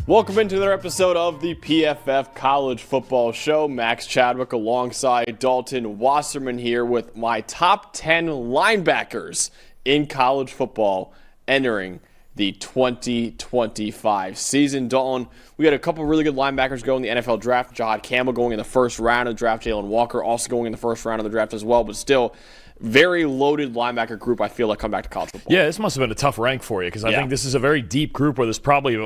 Welcome into another episode of the PFF College Football Show. Max Chadwick alongside Dalton Wasserman here with my top 10 linebackers in college football entering the 2025 season. Dalton, we had a couple really good linebackers go in the NFL draft. Jahad Campbell going in the first round of the draft. Jalen Walker also going in the first round of the draft as well, but still very loaded linebacker group, I feel like, come back to college football. Yeah, this must have been a tough rank for you because I think this is a very deep group where there's probably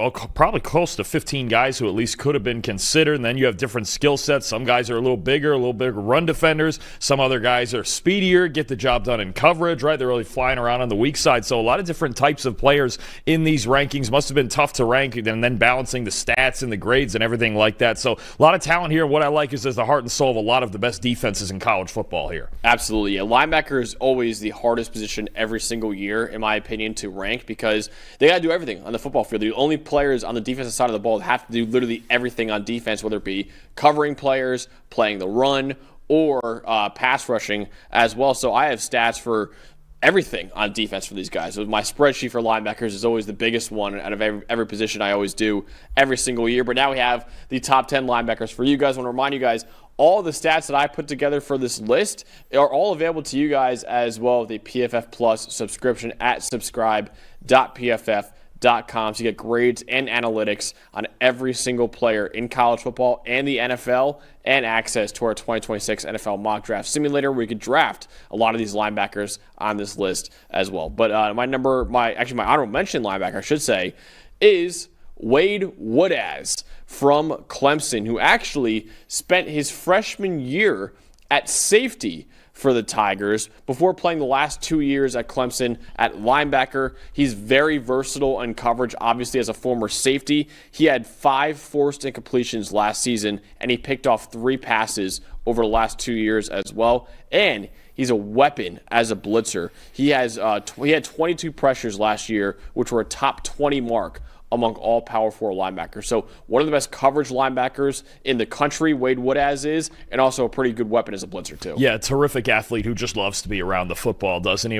close to 15 guys who at least could have been considered, and then you have different skill sets. Some guys are a little bigger run defenders. Some other guys are speedier, get the job done in coverage, right? They're really flying around on the weak side. So a lot of different types of players in these rankings. Must have been tough to rank, and then balancing the stats and the grades and everything like that. So a lot of talent here. What I like is there's the heart and soul of a lot of the best defenses in college football here. Absolutely. Yeah, linebacker is always the hardest position every single year, in my opinion, to rank because they got to do everything on the football field. The only players on the defensive side of the ball that have to do literally everything on defense, whether it be covering players, playing the run, or pass rushing as well. So I have stats for everything on defense for these guys. So my spreadsheet for linebackers is always the biggest one out of every position I always do every single year. But now we have the top 10 linebackers for you guys. I want to remind you guys, all the stats that I put together for this list are all available to you guys as well with the PFF Plus subscription at subscribe.pff.com. So you get grades and analytics on every single player in college football and the NFL, and access to our 2026 NFL mock draft simulator where you could draft a lot of these linebackers on this list as well. But my honorable mention linebacker, I should say, is Wade Woodaz from Clemson, who actually spent his freshman year at safety for the Tigers before playing the last 2 years at Clemson at linebacker. He's very versatile in coverage, obviously, as a former safety. He had 5 forced incompletions last season, and he picked off 3 passes over the last 2 years as well. And he's a weapon as a blitzer. He had 22 pressures last year, which were a top 20 mark among all Power 4 linebackers. So one of the best coverage linebackers in the country, Wade Woodaz is, and also a pretty good weapon as a blitzer too. Yeah, a terrific athlete who just loves to be around the football, doesn't he?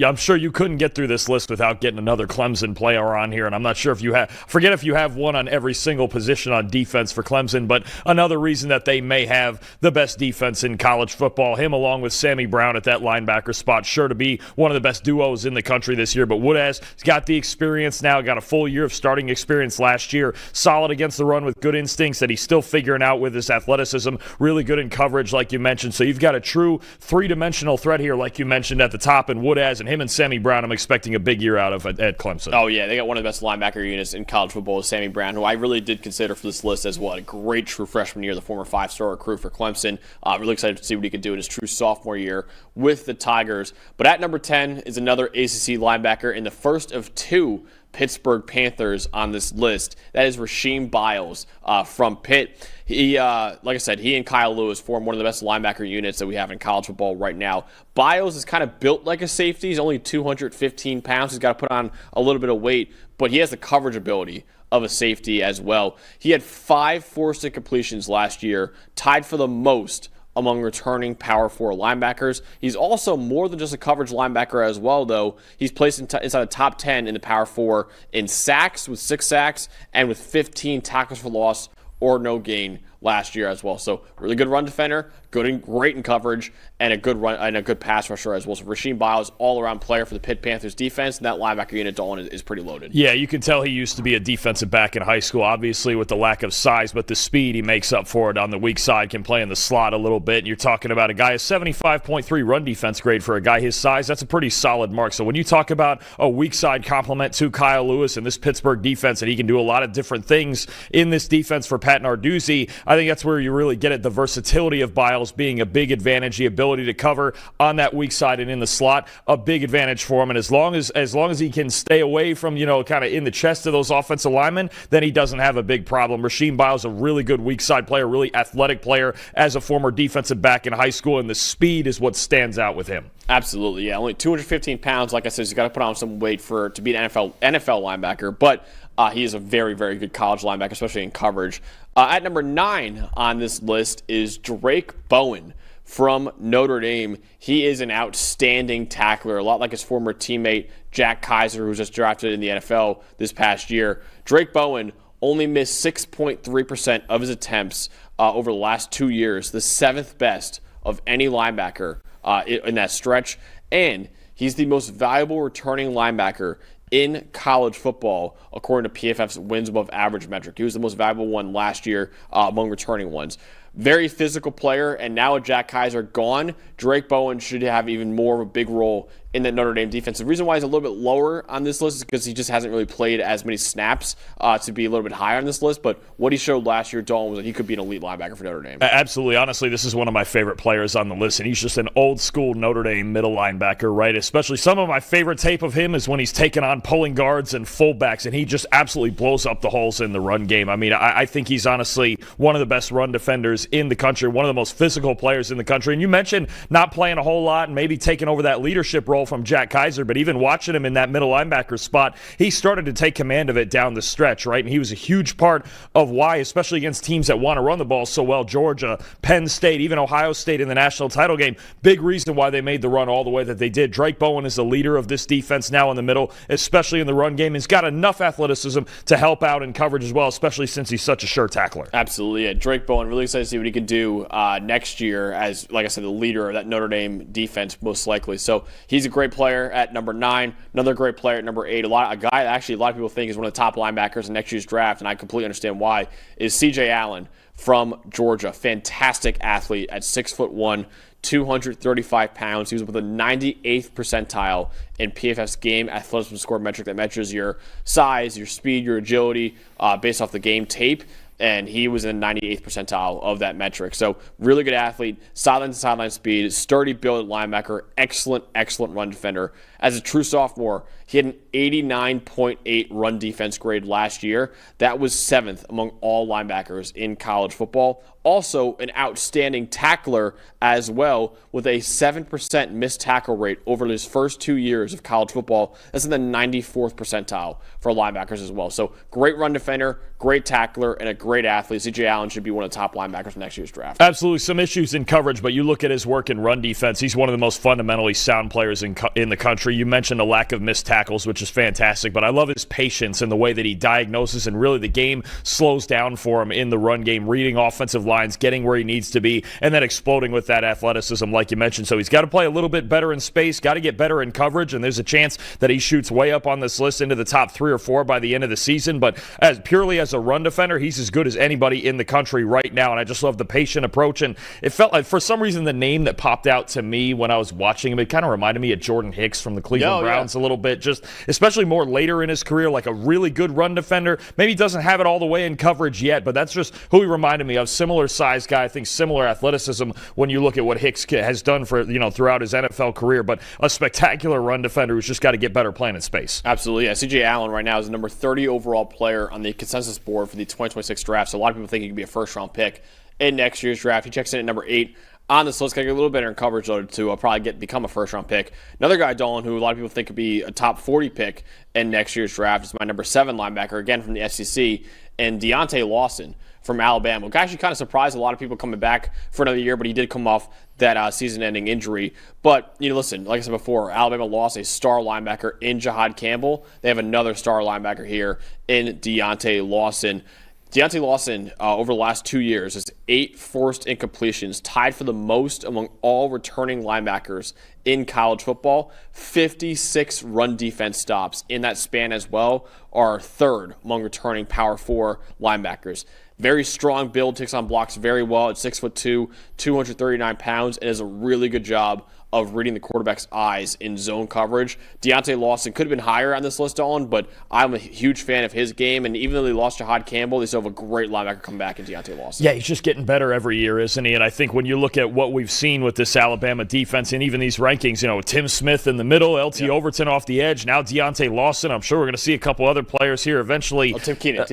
I'm sure you couldn't get through this list without getting another Clemson player on here, and I'm not sure if you have one on every single position on defense for Clemson, but another reason that they may have the best defense in college football, him along with Sammy Brown at that linebacker spot, sure to be one of the best duos in the country this year, but Woodaz has got the experience now, got a full year of starting experience last year, solid against the run with good instincts that he's still figuring out with his athleticism, really good in coverage like you mentioned. So you've got a true three-dimensional threat here like you mentioned at the top, and Woodaz and him and Sammy Brown I'm expecting a big year out of at Clemson. Oh yeah, they got one of the best linebacker units in college football with Sammy Brown, who I really did consider for this list as well. A great true freshman year, the former 5-star recruit for Clemson. Really excited to see what he could do in his true sophomore year with the Tigers. But at number 10 is another ACC linebacker in the first of 2 Pittsburgh Panthers on this list. That is Rasheed Biles from Pitt. He, like I said, he and Kyle Lewis form one of the best linebacker units that we have in college football right now. Biles is kind of built like a safety. He's only 215 pounds. He's got to put on a little bit of weight, but he has the coverage ability of a safety as well. He had 5 forced incompletions last year, tied for the most among returning Power 4 linebackers. He's also more than just a coverage linebacker as well, though. He's placed inside the top 10 in the Power 4 in sacks with 6 sacks and with 15 tackles for loss or no gain last year as well. So really good run defender, great in coverage, and a good run and a good pass rusher as well. So Rasheed Biles, all-around player for the Pitt Panthers defense, and that linebacker unit, Dalton, is pretty loaded. Yeah, you can tell he used to be a defensive back in high school, obviously with the lack of size, but the speed he makes up for it on the weak side, can play in the slot a little bit. And you're talking about a guy, a 75.3 run defense grade for a guy his size. That's a pretty solid mark. So when you talk about a weak side complement to Kyle Lewis and this Pittsburgh defense, and he can do a lot of different things in this defense for Pat Narduzzi, I think that's where you really get it, the versatility of Biles being a big advantage, the ability to cover on that weak side and in the slot, a big advantage for him. And as long as he can stay away from, kind of in the chest of those offensive linemen, then he doesn't have a big problem. Rasheed Biles, a really good weak side player, really athletic player as a former defensive back in high school, and the speed is what stands out with him. Absolutely, yeah. Only 215 pounds. Like I said, he's got to put on some weight to be an NFL linebacker, but he is a very, very good college linebacker, especially in coverage. At number 9 on this list is Drake Bowen from Notre Dame. He is an outstanding tackler, a lot like his former teammate Jack Kaiser, who was just drafted in the NFL this past year. Drake Bowen, only missed 6.3% of his attempts over the last 2 years, the 7th best of any linebacker in that stretch. And he's the most valuable returning linebacker in college football, according to PFF's wins above average metric. He was the most valuable one last year among returning ones. Very physical player, and now with Jack Kaiser gone, Drake Bowen should have even more of a big role in the Notre Dame defense. The reason why he's a little bit lower on this list is because he just hasn't really played as many snaps to be a little bit higher on this list, but what he showed last year, Dalton, was that he could be an elite linebacker for Notre Dame. Absolutely. Honestly, this is one of my favorite players on the list, and he's just an old-school Notre Dame middle linebacker, right? Especially some of my favorite tape of him is when he's taking on pulling guards and fullbacks, and he just absolutely blows up the holes in the run game. I mean, I think he's honestly one of the best run defenders in the country, one of the most physical players in the country. And you mentioned not playing a whole lot and maybe taking over that leadership role from Jack Kaiser, but even watching him in that middle linebacker spot, he started to take command of it down the stretch, right? And he was a huge part of why, especially against teams that want to run the ball so well, Georgia, Penn State, even Ohio State in the national title game, big reason why they made the run all the way that they did. Drake Bowen is the leader of this defense now in the middle, especially in the run game. He's got enough athleticism to help out in coverage as well, especially since he's such a sure tackler. Absolutely. Yeah. Drake Bowen, really excited to see what he can do next year as, like I said, the leader of that Notre Dame defense, most likely. So he's a great player at number 9, another great player at number 8. A guy that actually a lot of people think is one of the top linebackers in next year's draft, and I completely understand why, is C.J. Allen from Georgia. Fantastic athlete at 6'1", 235 pounds. He was with the 98th percentile in PFF's game athleticism score metric that measures your size, your speed, your agility based off the game tape. And he was in the 98th percentile of that metric. So really good athlete, sideline-to-sideline speed, sturdy build linebacker, excellent run defender. As a true sophomore, he had an 89.8 run defense grade last year. That was 7th among all linebackers in college football. Also an outstanding tackler as well, with a 7% missed tackle rate over his first 2 years of college football. That's in the 94th percentile for linebackers as well. So great run defender, great tackler, and a great athlete. C.J. Allen should be one of the top linebackers in next year's draft. Absolutely. Some issues in coverage, but you look at his work in run defense, he's one of the most fundamentally sound players in the country. You mentioned a lack of missed tackles, which is fantastic, but I love his patience and the way that he diagnoses, and really the game slows down for him in the run game, reading offensive lines, getting where he needs to be, and then exploding with that athleticism like you mentioned. So he's got to play a little bit better in space, got to get better in coverage, and there's a chance that he shoots way up on this list into the top 3 or 4 by the end of the season. But purely as a run defender, he's as good as anybody in the country right now, and I just love the patient approach. And it felt like, for some reason, the name that popped out to me when I was watching him, it kind of reminded me of Jordan Hicks from the Cleveland Browns a little bit, just especially more later in his career, like a really good run defender. Maybe he doesn't have it all the way in coverage yet, but that's just who he reminded me of. Similar size guy, I think similar athleticism when you look at what Hicks has done for throughout his NFL career, but a spectacular run defender who's just got to get better playing in space. Absolutely. Yeah. C.J. Allen right now is the number 30 overall player on the consensus board for the 2026 draft, so a lot of people think he could be a first-round pick in next year's draft. He checks in at number 8 on this list. Got to get a little better in coverage though to probably become a first-round pick. Another guy, Dalton, who a lot of people think could be a top 40 pick in next year's draft, is my number 7 linebacker, again from the SEC, and Deontay Lawson from Alabama. Actually kind of surprised a lot of people coming back for another year, but he did come off that season-ending injury. But, listen, like I said before, Alabama lost a star linebacker in Jahad Campbell. They have another star linebacker here in Deontay Lawson. Deontay Lawson, over the last 2 years, has 8 forced incompletions, tied for the most among all returning linebackers in college football. 56 run defense stops in that span as well, are 3rd among returning Power 4 linebackers. Very strong build, takes on blocks very well at 6'2", 239 pounds, and does a really good job of reading the quarterback's eyes in zone coverage. Deontay Lawson could have been higher on this list, Dawn, but I'm a huge fan of his game, and even though they lost Jahad Campbell, they still have a great linebacker come back in Deontay Lawson. Yeah, he's just getting better every year, isn't he? And I think when you look at what we've seen with this Alabama defense and even these rankings, Tim Smith in the middle, LT Overton off the edge, now Deontay Lawson. I'm sure we're going to see a couple other players here eventually. Tim Keenan.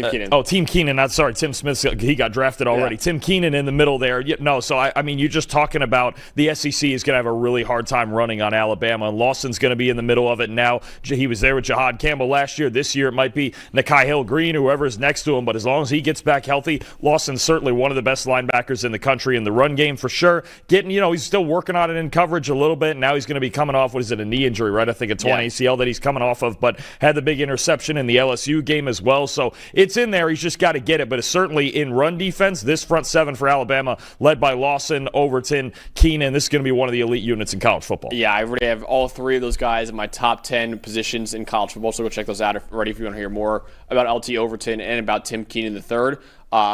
Tim Keenan. Sorry, Tim Smith, he got drafted already. Yeah. Tim Keenan in the middle there. So, I mean, you're just talking about the SEC is going to have a really hard hard time running on Alabama. And Lawson's going to be in the middle of it now. He was there with Jahad Campbell last year. This year it might be Nakai Hill-Green, whoever's next to him. But as long as he gets back healthy, Lawson's certainly one of the best linebackers in the country in the run game for sure. He's still working on it in coverage a little bit. Now he's going to be coming off, a knee injury, right? I think a torn ACL that he's coming off of, but had the big interception in the LSU game as well. So it's in there. He's just got to get it. But it's certainly in run defense, this front seven for Alabama, led by Lawson, Overton, Keenan, this is going to be one of the elite units in college football. Yeah, I already have all three of those guys in my top 10 positions in college football, so go check those out already if you want to hear more about LT Overton and about Tim Keenan III.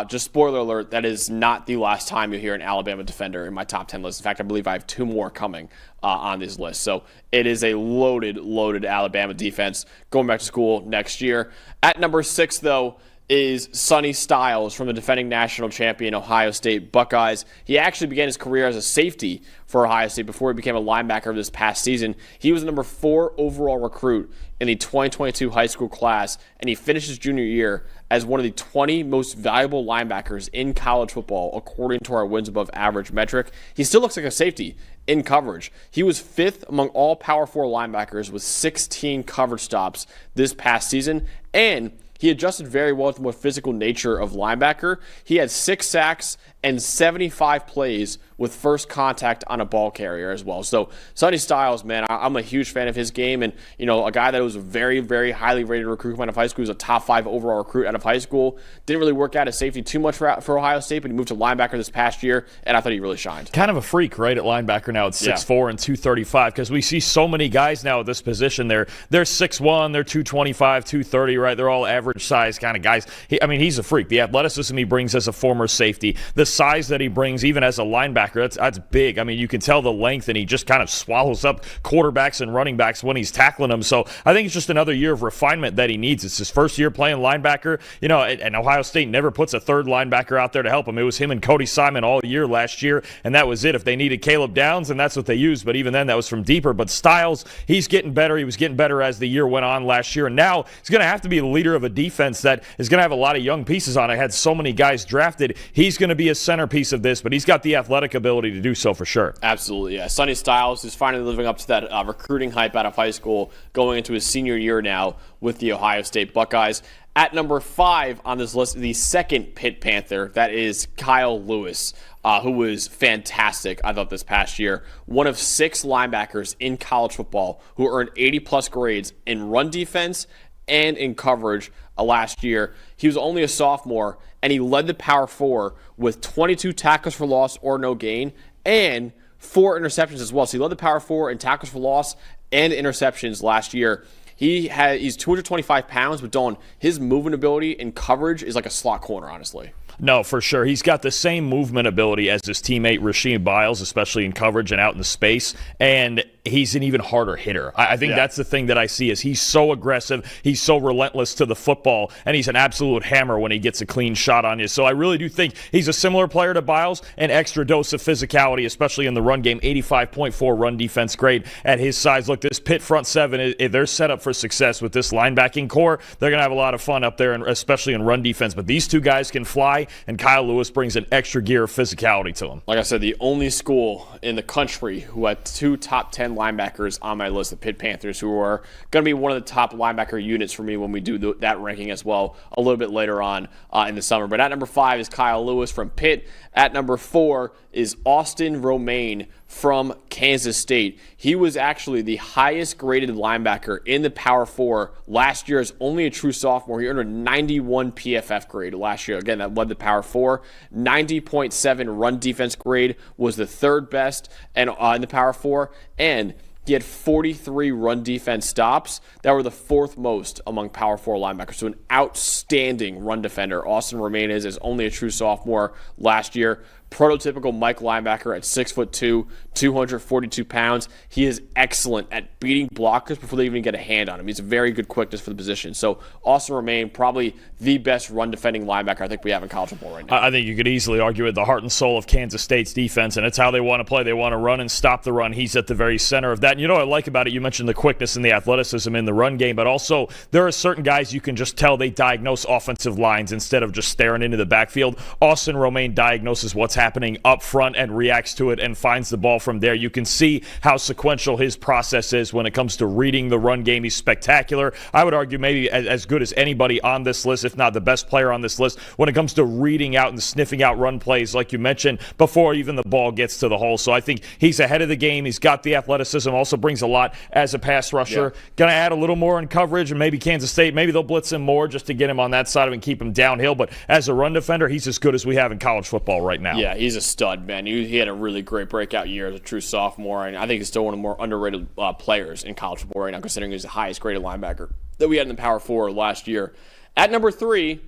Just spoiler alert, that is not the last time you'll hear an Alabama defender in my top 10 list. In fact, I believe I have two more coming on this list. So it is a loaded Alabama defense going back to school next year. At number 6, though, is Sonny Styles from the defending national champion Ohio State Buckeyes. He actually began his career as a safety for Ohio State before he became a linebacker this past season. He was the number 4 overall recruit in the 2022 high school class, and he finished his junior year as one of the 20 most valuable linebackers in college football, according to our wins above average metric. He still looks like a safety in coverage. He was 5th among all Power 4 linebackers with 16 coverage stops this past season, and he adjusted very well to the more physical nature of linebacker. He had 6 sacks and 75 plays with first contact on a ball carrier as well. So Sonny Styles, man, I'm a huge fan of his game, and a guy that was a very, very highly rated recruit out of high school. He was a top 5 overall recruit out of high school. Didn't really work out as safety too much for Ohio State, but he moved to linebacker this past year, and I thought he really shined. Kind of a freak, right, at linebacker now at 6'4" and 235, because we see so many guys now at this position. They're 6'1", they're 225, 230, right? They're all average size kind of guys. He's a freak. The athleticism he brings as a former safety, the size that he brings even as a linebacker, that's big. You can tell the length, and he just kind of swallows up quarterbacks and running backs when he's tackling them. So I think it's just another year of refinement that he needs. It's his first year playing linebacker, and Ohio State never puts a third linebacker out there to help him. It was him and Cody Simon all year last year, and that was it. If they needed Caleb Downs, and that's what they used, but even then that was from deeper. But Styles, he's getting better. He was getting better as the year went on last year, and now he's going to have to be the leader of a defense that is going to have a lot of young pieces on it. Had so many guys drafted. He's going to be a centerpiece of this, but he's got the athletic ability to do so for sure. Absolutely, yeah. Sonny Styles is finally living up to that recruiting hype out of high school, going into his senior year now with the Ohio State Buckeyes. At number 5 on this list, the second Pitt Panther, that is Kyle Lewis, who was fantastic, I thought, this past year. One of 6 linebackers in college football who earned 80-plus grades in run defense and in coverage last year. He was only a sophomore, and he led the Power 4 with 22 tackles for loss or no gain and 4 interceptions as well. So he led the Power 4 in tackles for loss and interceptions last year. He's 225 pounds, but Dalton, his movement ability in coverage is like a slot corner, honestly. No, for sure. He's got the same movement ability as his teammate Rasheed Biles, especially in coverage and out in the space, and he's an even harder hitter. I think that's the thing that I see is he's so aggressive, he's so relentless to the football, and he's an absolute hammer when he gets a clean shot on you. So I really do think he's a similar player to Biles, an extra dose of physicality, especially in the run game, 85.4 run defense grade at his size. Look, this Pitt front seven, they're set up for success with this linebacking core. They're going to have a lot of fun up there, and especially in run defense. But these two guys can fly, and Kyle Lewis brings an extra gear of physicality to him. Like I said, the only school in the country who had 2 top 10 linebackers on my list, the Pitt Panthers, who are going to be one of the top linebacker units for me when we do that ranking as well a little bit later on in the summer. But at number 5 is Kyle Lewis from Pitt. At number 4 is Austin Romaine from Kansas State. He was actually the highest graded linebacker in the Power 4 last year as only a true sophomore. He earned a 91 PFF grade last year. Again, that led the Power 4. 90.7 run defense grade was the 3rd best in the Power 4. And he had 43 run defense stops that were the 4th most among Power 4 linebackers. So an outstanding run defender. Austin Raminez is only a true sophomore last year. Prototypical Mike linebacker at 6'2", 242 pounds. He is excellent at beating blockers before they even get a hand on him. He's a very good quickness for the position. So Austin Romaine, probably the best run defending linebacker I think we have in college football right now. I think you could easily argue it the heart and soul of Kansas State's defense, and it's how they want to play. They want to run and stop the run. He's at the very center of that. And you know what I like about it? You mentioned the quickness and the athleticism in the run game, but also there are certain guys you can just tell they diagnose offensive lines instead of just staring into the backfield. Austin Romaine diagnoses what's happening up front and reacts to it and finds the ball from there. You can see how sequential his process is when it comes to reading the run game. He's spectacular. I would argue maybe as good as anybody on this list, if not the best player on this list, when it comes to reading out and sniffing out run plays, like you mentioned, before even the ball gets to the hole. So I think he's ahead of the game. He's got the athleticism, also brings a lot as a pass rusher. Yeah. Going to add a little more in coverage, and maybe Kansas State, maybe they'll blitz him more just to get him on that side of it and keep him downhill. But as a run defender, he's as good as we have in college football right now. Yeah, he's a stud, man. He had a really great breakout year as a true sophomore, and I think he's still one of the more underrated players in college football right now, considering he's the highest graded linebacker that we had in the Power 4 last year. At number 3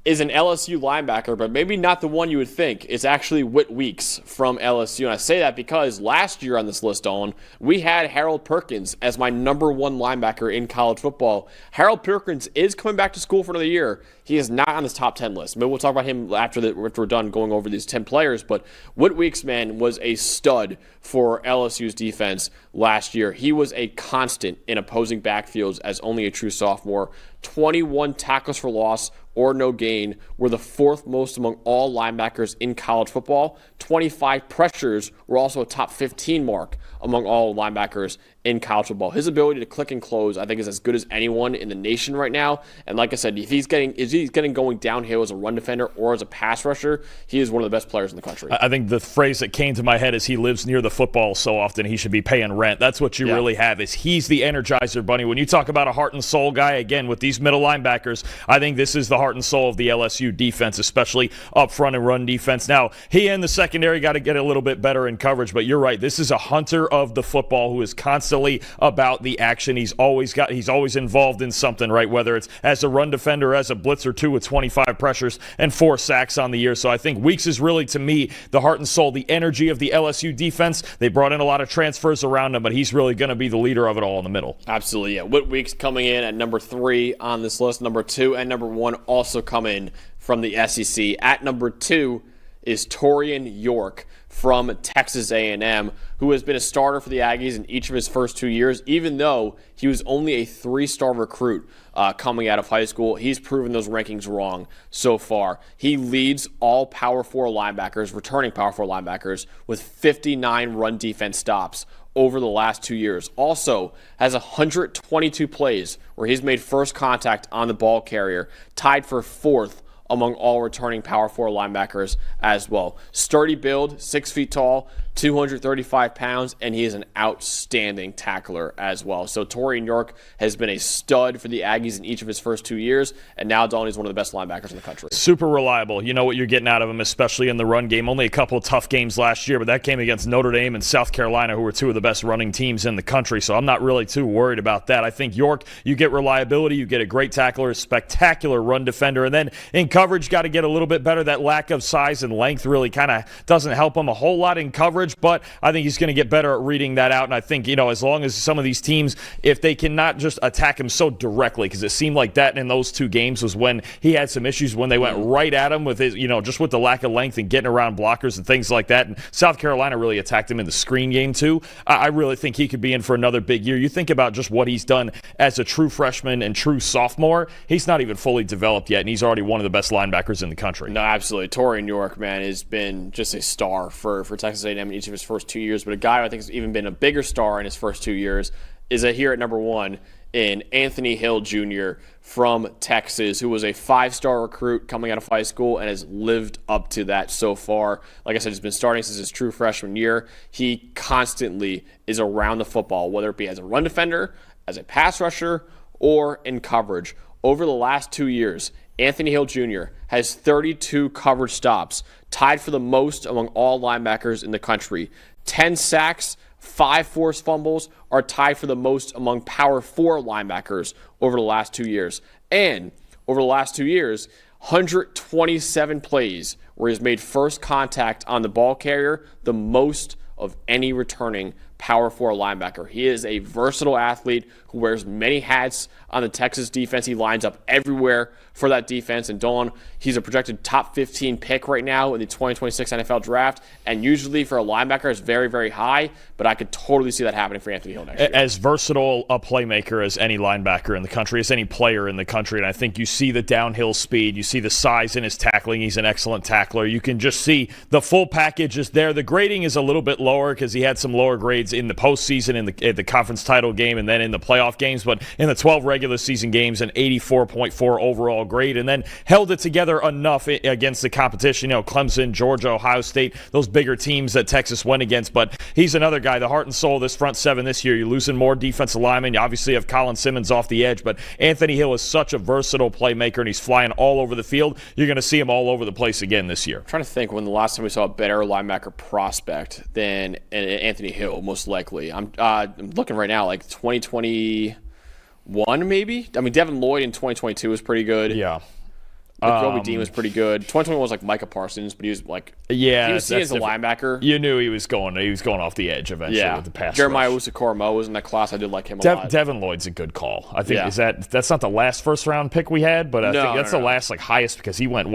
is an LSU linebacker, but maybe not the one you would think. It's actually Whit Weeks from LSU. And I say that because last year on this list, Owen, we had Harold Perkins as my number 1 linebacker in college football. Harold Perkins is coming back to school for another year. He is not on this top 10 list. Maybe we'll talk about him after we're done going over these 10 players. But Whit Weeks, man, was a stud for LSU's defense last year. He was a constant in opposing backfields as only a true sophomore. 21 tackles for loss or no gain were the 4th most among all linebackers in college football. 25 pressures were also a top 15 mark among all linebackers in college football. His ability to click and close, I think, is as good as anyone in the nation right now. And like I said, if he's getting going downhill as a run defender or as a pass rusher, he is one of the best players in the country. I think the phrase that came to my head is he lives near the football so often he should be paying rent. That's what you really have, is he's the energizer bunny. When you talk about a heart and soul guy, again, with these middle linebackers, I think this is the heart and soul of the LSU defense, especially up front and run defense. Now, he and the secondary got to get a little bit better in coverage, but you're right. This is a hunter of the football who is constantly about the action. He's always involved in something, right? Whether it's as a run defender, as a blitzer too, with 25 pressures and 4 sacks on the year. So I think Weeks is really, to me, the heart and soul, the energy of the LSU defense. They brought in a lot of transfers around him, but he's really going to be the leader of it all in the middle. Absolutely, yeah. Whit Weeks coming in at number 3 on this list. Number 2 and number 1 also come in from the SEC. At number 2 is Taurean York from Texas A&M, who has been a starter for the Aggies in each of his first 2 years, even though he was only a 3-star recruit coming out of high school. He's proven those rankings wrong so far. He leads all Power 4 linebackers, returning Power 4 linebackers, with 59 run defense stops over the last 2 years. Also has 122 plays where he's made first contact on the ball carrier, tied for 4th among all returning Power 4 linebackers as well. Sturdy build, 6 feet tall, 235 pounds, and he is an outstanding tackler as well. So Taurean York has been a stud for the Aggies in each of his first 2 years, and now Dalton is one of the best linebackers in the country. Super reliable. You know what you're getting out of him, especially in the run game. Only a couple of tough games last year, but that came against Notre Dame and South Carolina, who were 2 of the best running teams in the country, so I'm not really too worried about that. I think York, you get reliability, you get a great tackler, a spectacular run defender, and then in coverage, got to get a little bit better. That lack of size and length really kind of doesn't help him a whole lot in coverage, but I think he's going to get better at reading that out. And I think, as long as some of these teams, if they cannot just attack him so directly, because it seemed like that in those 2 games was when he had some issues when they went right at him with his, just with the lack of length and getting around blockers and things like that. And South Carolina really attacked him in the screen game too. I really think he could be in for another big year. You think about just what he's done as a true freshman and true sophomore. He's not even fully developed yet, and he's already one of the best linebackers in the country. No, absolutely. Taurean York, man, has been just a star for Texas A&M in each of his first 2 years. But a guy who I think has even been a bigger star in his first 2 years is here at number 1 in Anthony Hill Jr. from Texas, who was a 5-star recruit coming out of high school and has lived up to that so far. Like I said, he's been starting since his true freshman year. He constantly is around the football, whether it be as a run defender, as a pass rusher, or in coverage. Over the last 2 years, Anthony Hill Jr. has 32 coverage stops, tied for the most among all linebackers in the country. 10 sacks, 5 forced fumbles are tied for the most among Power 4 linebackers over the last 2 years. And over the last 2 years, 127 plays where he's made first contact on the ball carrier, the most of any returning Power 4 linebacker. He is a versatile athlete who wears many hats on the Texas defense. He lines up everywhere for that defense. And Dalton, he's a projected top 15 pick right now in the 2026 NFL draft. And usually for a linebacker, it's very, very high. But I could totally see that happening for Anthony Hill next year. As versatile a playmaker as any linebacker in the country, as any player in the country. And I think you see the downhill speed. You see the size in his tackling. He's an excellent tackler. You can just see the full package is there. The grading is a little bit lower because he had some lower grades in the postseason, in the conference title game, and then in the playoff games. But in the 12 regular season games, an 84.4 overall grade, and then held it together enough against the competition. Clemson, Georgia, Ohio State, those bigger teams that Texas went against. But he's another guy, the heart and soul of this front seven this year. You're losing more defensive linemen. You obviously have Colin Simmons off the edge, but Anthony Hill is such a versatile playmaker, and he's flying all over the field. You're going to see him all over the place again this year. I'm trying to think when the last time we saw a better linebacker prospect than Anthony Hill, most likely. I'm looking right now, like 2021 maybe? I mean, Devin Lloyd in 2022 was pretty good. Yeah. Kobe Dean was pretty good. 2021 was like Micah Parsons, but he was like he was seen as a linebacker. You knew he was going off the edge eventually with the pass Jeremiah rush. Usikoromo was in that class. I did like him a lot. Devin Lloyd's a good call. I think that's not the last first round pick we had, but I think that's the last highest because he went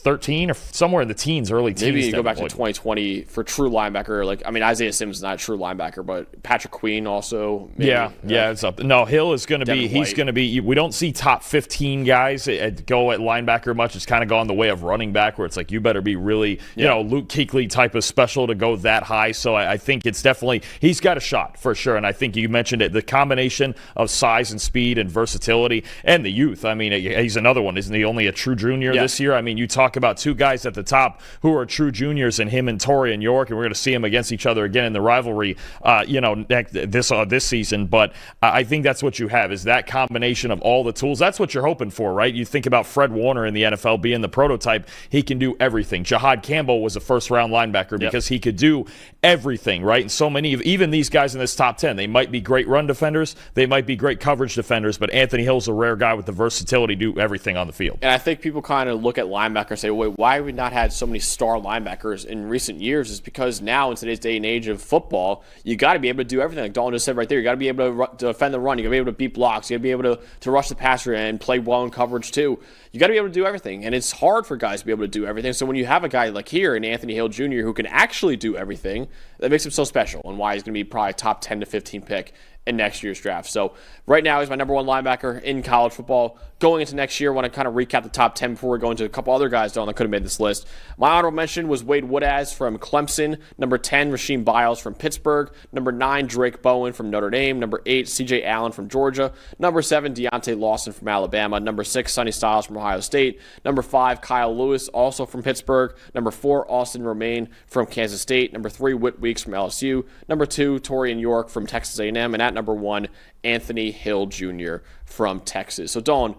13 or somewhere in the teens, early teens. Maybe you go back to 2020 for true linebacker. Isaiah Simmons is not a true linebacker, but Patrick Queen also. Maybe. Yeah, it's up. No, Hill is going to be. He's going to be. We don't see top 15 guys go at linebacker much. It's kind of gone the way of running back, where it's like you better be really, Luke Kuechly type of special to go that high. So I think it's definitely he's got a shot for sure. And I think you mentioned it, the combination of size and speed and versatility and the youth. He's another one. Isn't he only a true junior this year? You talk about two guys at the top who are true juniors in him and Taurean York, and we're going to see them against each other again in the rivalry, this season. But I think that's what you have is that combination of all the tools. That's what you're hoping for, right? You think about Fred Warner in the NFL being the prototype. He can do everything. Jahad Campbell was a first-round linebacker because he could do everything, right? And so many of even these guys in this top 10, they might be great run defenders, they might be great coverage defenders, but Anthony Hill's a rare guy with the versatility to do everything on the field. And I think people kind of look at linebackers and say, wait, why have we not had so many star linebackers in recent years? Is because now in today's day and age of football, you got to be able to do everything. Like Dalton just said right there, you got to be able to defend the run. You got to be able to beat blocks. You got to be able to rush the passer and play well in coverage too. You got to be able to do everything, and it's hard for guys to be able to do everything. So when you have a guy like here in Anthony Hill Jr. who can actually do everything, that makes him so special, and why he's going to be probably top 10 to 15 pick in next year's draft. So right now he's my number one linebacker in college football. Going into next year, I want to kind of recap the top 10 before we go into a couple other guys that could have made this list. My honorable mention was Whit Weeks from Clemson. Number 10, Rasheed Biles from Pittsburgh. Number 9, Drake Bowen from Notre Dame. Number 8, C.J. Allen from Georgia. Number 7, Deontay Lawson from Alabama. Number 6, Sonny Styles from Ohio State. Number 5, Kyle Lewis, also from Pittsburgh. Number 4, Austin Romaine from Kansas State. Number 3, Whit Weeks from LSU. Number 2, Taurean York from Texas A&M. And at number 1, Anthony Hill Jr. from Texas. So, Dawn,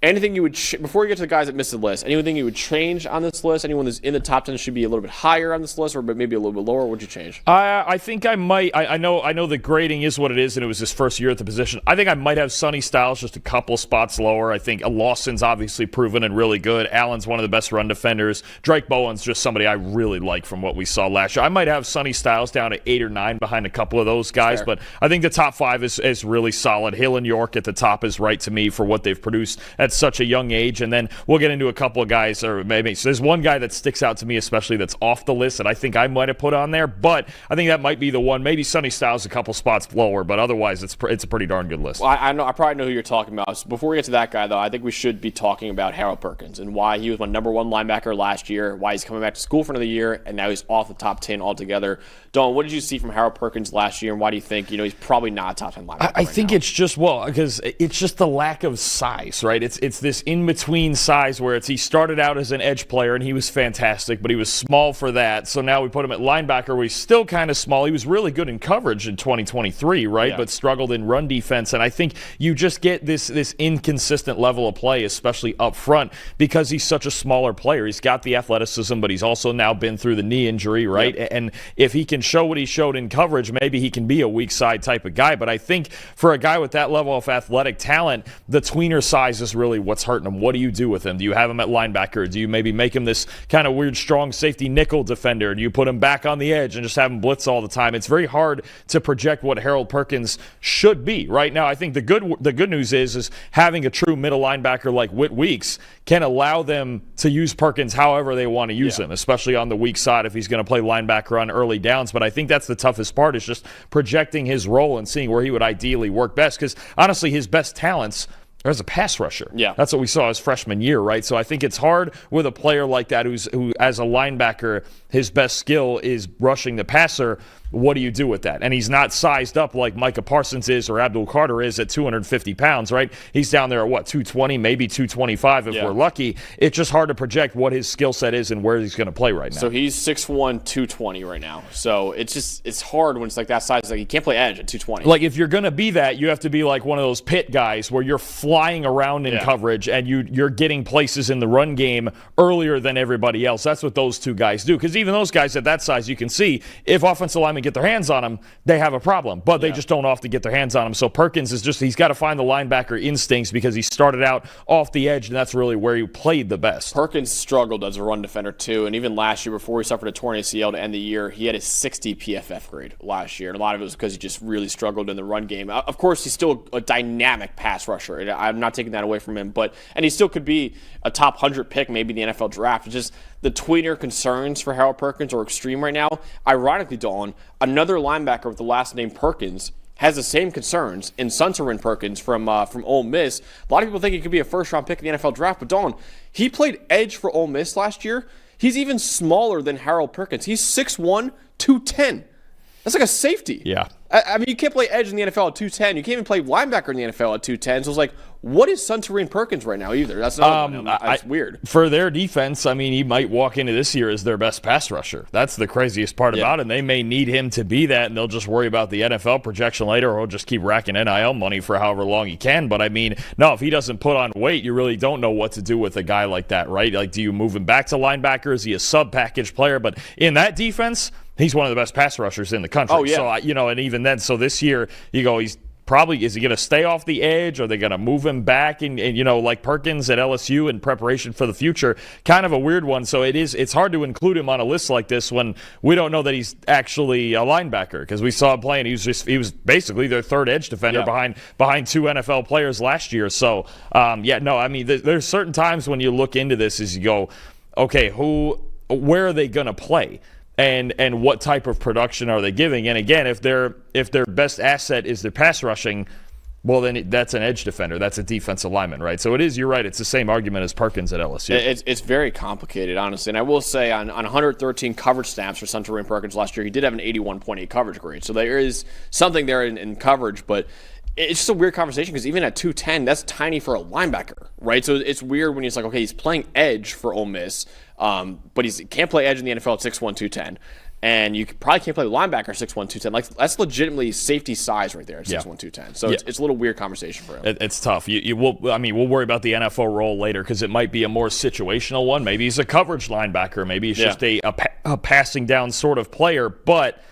anything you would, before we get to the guys that missed the list, anything you would change on this list? Anyone that's in the top 10 should be a little bit higher on this list or maybe a little bit lower? What would you change? I think I might. I know the grading is what it is, and it was his first year at the position. I think I might have Sonny Styles just a couple spots lower. I think Lawson's obviously proven and really good. Allen's one of the best run defenders. Drake Bowen's just somebody I really like from what we saw last year. I might have Sonny Styles down at 8 or 9 behind a couple of those guys, but I think the top 5 is really solid. Hill and York at the top is right to me for what they've produced at such a young age. And then we'll get into a couple of guys, or maybe so there's one guy that sticks out to me, especially that's off the list that I think I might have put on there, but I think that might be the one. Maybe Sonny Styles a couple spots lower, but otherwise it's a pretty darn good list. Well, I probably know who you're talking about. So before we get to that guy, though, I think we should be talking about Harold Perkins and why he was my number 1 linebacker last year, why he's coming back to school for another year, and now he's off the top 10 altogether. Dawn, what did you see from Harold Perkins last year, and why do you think he's probably not a top 10 linebacker? I think it's just because it's just the lack of size, right? It's this in between size where he started out as an edge player and he was fantastic, but he was small for that. So now we put him at linebacker where he's still kind of small. He was really good in coverage in 2023, right? Yeah. But struggled in run defense. And I think you just get this inconsistent level of play, especially up front, because he's such a smaller player. He's got the athleticism, but he's also now been through the knee injury, right? Yep. And if he can show what he showed in coverage, maybe he can be a weak side type of guy. But I think for a guy with that level of athletic talent, the tweener size is really really what's hurting him. What do you do with him? Do you have him at linebacker? Do you maybe make him this kind of weird strong safety nickel defender? Do you put him back on the edge and just have him blitz all the time? It's very hard to project what Harold Perkins should be right now. I think the good news is having a true middle linebacker like Whit Weeks can allow them to use Perkins however they want to use him, especially on the weak side if he's going to play linebacker on early downs. But I think that's the toughest part, is just projecting his role and seeing where he would ideally work best, because honestly his best talents are as a pass rusher. Yeah. That's what we saw his freshman year, right? So I think it's hard with a player like that who as a linebacker, his best skill is rushing the passer. What do you do with that? And he's not sized up like Micah Parsons is or Abdul Carter is at 250 pounds, right? He's down there at 220, maybe 225 if we're lucky. It's just hard to project what his skill set is and where he's going to play right now. So he's 6'1", 220 right now. So it's hard when it's like that size. Like, he can't play edge at 220. Like, if you're going to be that, you have to be like one of those pit guys where you're flying around in coverage and you're getting places in the run game earlier than everybody else. That's what those two guys do. Because even those guys at that size, you can see if offensive linemen get their hands on him, they have a problem. But they just don't often get their hands on him. So Perkins is he's got to find the linebacker instincts, because he started out off the edge, and that's really where he played the best. Perkins struggled as a run defender too, and even last year before he suffered a torn ACL to end the year, he had a 60 PFF grade last year. And a lot of it was because he just really struggled in the run game. Of course, he's still a dynamic pass rusher, and I'm not taking that away from him. And he still could be a top 100 pick, maybe in the NFL draft. It's just the tweener concerns for Harold Perkins are extreme right now. Ironically, Dalton, another linebacker with the last name Perkins has the same concerns in Sunnine Perkins from Ole Miss. A lot of people think he could be a first-round pick in the NFL draft, but Dalton, he played edge for Ole Miss last year. He's even smaller than Harold Perkins. He's 6'1", 210. That's like a safety. Yeah. I mean, you can't play edge in the NFL at 210. You can't even play linebacker in the NFL at 210. So it's like, what is Sunnine Perkins right now either? That's another one. That's weird. For their defense, I mean, he might walk into this year as their best pass rusher. That's the craziest part about it. And they may need him to be that, and they'll just worry about the NFL projection later, or he'll just keep racking NIL money for however long he can. But I mean, no, if he doesn't put on weight, you really don't know what to do with a guy like that, right? Like, do you move him back to linebacker? Is he a sub-package player? But in that defense, he's one of the best pass rushers in the country. Oh, yeah. So, and even then, so this year, you go, is he going to stay off the edge? Are they going to move him back and like Perkins at LSU in preparation for the future? Kind of a weird one. So it's hard to include him on a list like this when we don't know that he's actually a linebacker, because we saw him playing. He was basically their third edge defender behind two NFL players last year. So, I mean, there's certain times when you look into this as you go, okay, where are they going to play? And what type of production are they giving? And again, if their best asset is their pass rushing, well, then that's an edge defender. That's a defensive lineman, right? So you're right. It's the same argument as Perkins at LSU. It's very complicated, honestly. And I will say on 113 coverage snaps for Sunnine Perkins last year, he did have an 81.8 coverage grade. So there is something there in coverage, but it's just a weird conversation, because even at 210, that's tiny for a linebacker, right? So it's weird when he's like, okay, he's playing edge for Ole Miss, but he can't play edge in the NFL at 6'1", 210. And you probably can't play linebacker 6'1", 210. Like, that's legitimately safety size right there at 6'1", 210. So it's a little weird conversation for him. It's tough. We'll worry about the NFL role later, because it might be a more situational one. Maybe he's a coverage linebacker. Maybe he's just a passing down sort of player. But,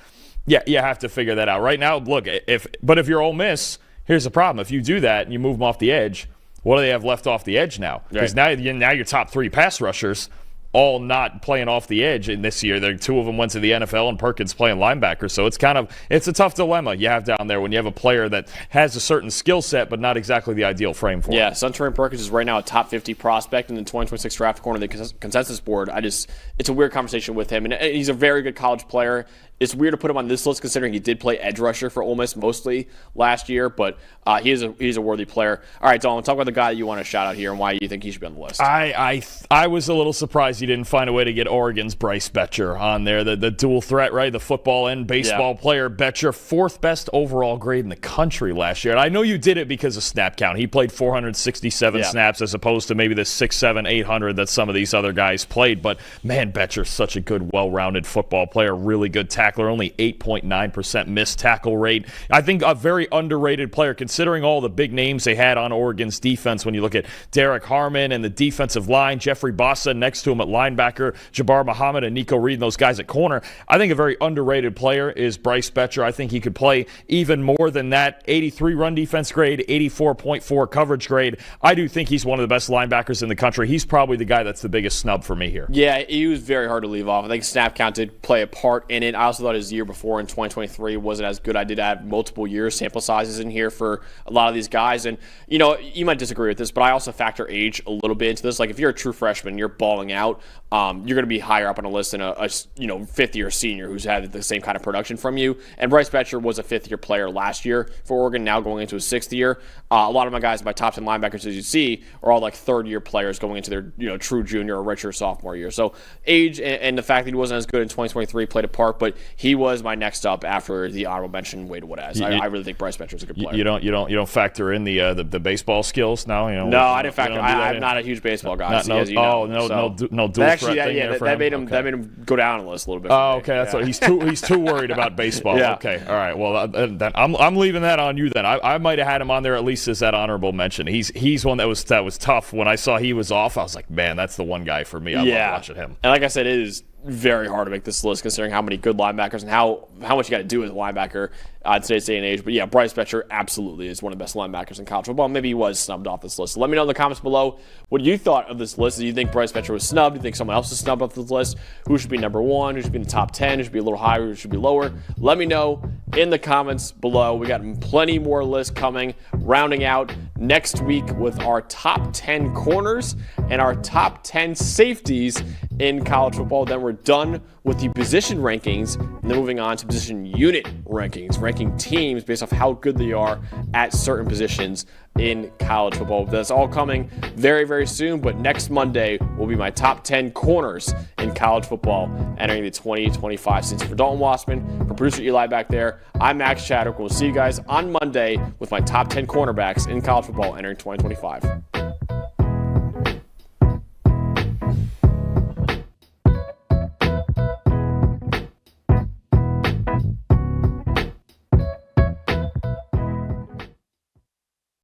you have to figure that out. Right now, look, if you're Ole Miss, here's the problem. If you do that and you move them off the edge, what do they have left off the edge now? Because now your top three pass rushers all not playing off the edge in this year. Two of them went to the NFL, and Perkins playing linebacker. So it's a tough dilemma you have down there when you have a player that has a certain skill set but not exactly the ideal frame for him. Yeah, Sunnine Perkins is right now a top 50 prospect in the 2026 draft according to the consensus board. It's a weird conversation with him, and he's a very good college player. It's weird to put him on this list considering he did play edge rusher for Ole Miss mostly last year, but he's a worthy player. All right, Dalton, talk about the guy that you want to shout out here and why you think he should be on the list. I was a little surprised you didn't find a way to get Oregon's Bryce Bcher on there, the dual threat, right? The football and baseball player. Bcher, fourth best overall grade in the country last year. And I know you did it because of snap count. He played 467 snaps as opposed to maybe the 600, 700, 800 that some of these other guys played. But, man, Bcher's such a good, well-rounded football player, really good tackler, only 8.9% missed tackle rate. I think a very underrated player considering all the big names they had on Oregon's defense when you look at Derek Harmon and the defensive line, Jeffrey Bossa next to him at at linebacker, Jabbar Muhammad and Nico Reed and those guys at corner. I think a very underrated player is Bryce Bcher. I think he could play even more than that. 83 run defense grade, 84.4 coverage grade. I do think he's one of the best linebackers in the country. He's probably the guy that's the biggest snub for me here. Yeah, he was very hard to leave off. I think snap count did play a part in it. I also thought his year before in 2023 wasn't as good. I did have multiple years sample sizes in here for a lot of these guys. And, you might disagree with this, but I also factor age a little bit into this. Like, if you're a true freshman, you're balling out, you're going to be higher up on a list than a fifth-year senior who's had the same kind of production from you. And Bryce Bcher was a fifth-year player last year for Oregon, now going into his sixth year. A lot of my guys, my top 10 linebackers, as you see, are all like third-year players going into their true junior or redshirt sophomore year. So age and the fact that he wasn't as good in 2023 played a part, but he was my next up after the honorable mention Whit Weeks. I really think Bryce Bcher is a good player. You don't factor in the baseball skills now. No, I didn't factor. I'm not a huge baseball guy. No dual threat thing there for him. That made him go down a list a little bit. Oh, okay. That's what he's too worried about baseball. Yeah. Okay. All right. Well, then I'm leaving that on you. Then I might have had him on there at least as that honorable mention. He's one that was tough. When I saw he was off, I was like, man, that's the one guy for me. I love watching him. And like I said, it is very hard to make this list considering how many good linebackers and how much you got to do as a linebacker in today's day and age. But yeah, Bryce Bcher absolutely is one of the best linebackers in college football. Maybe he was snubbed off this list. So let me know in the comments below what you thought of this list. Do you think Bryce Bcher was snubbed? Do you think someone else is snubbed off this list? Who should be number one? Who should be in the top 10? Who should be a little higher? Who should be lower? Let me know in the comments below. We got plenty more lists coming, rounding out next week with our top 10 corners and our top 10 safeties in college football. Then we're done with the position rankings, and then moving on to position unit rankings, ranking teams based off how good they are at certain positions in college football. That's all coming very, very soon, but next Monday will be my top 10 corners in college football entering the 2025 season. For Dalton Wassman, for producer Eli back there, I'm Max Chadwick. We'll see you guys on Monday with my top 10 cornerbacks in college football entering 2025.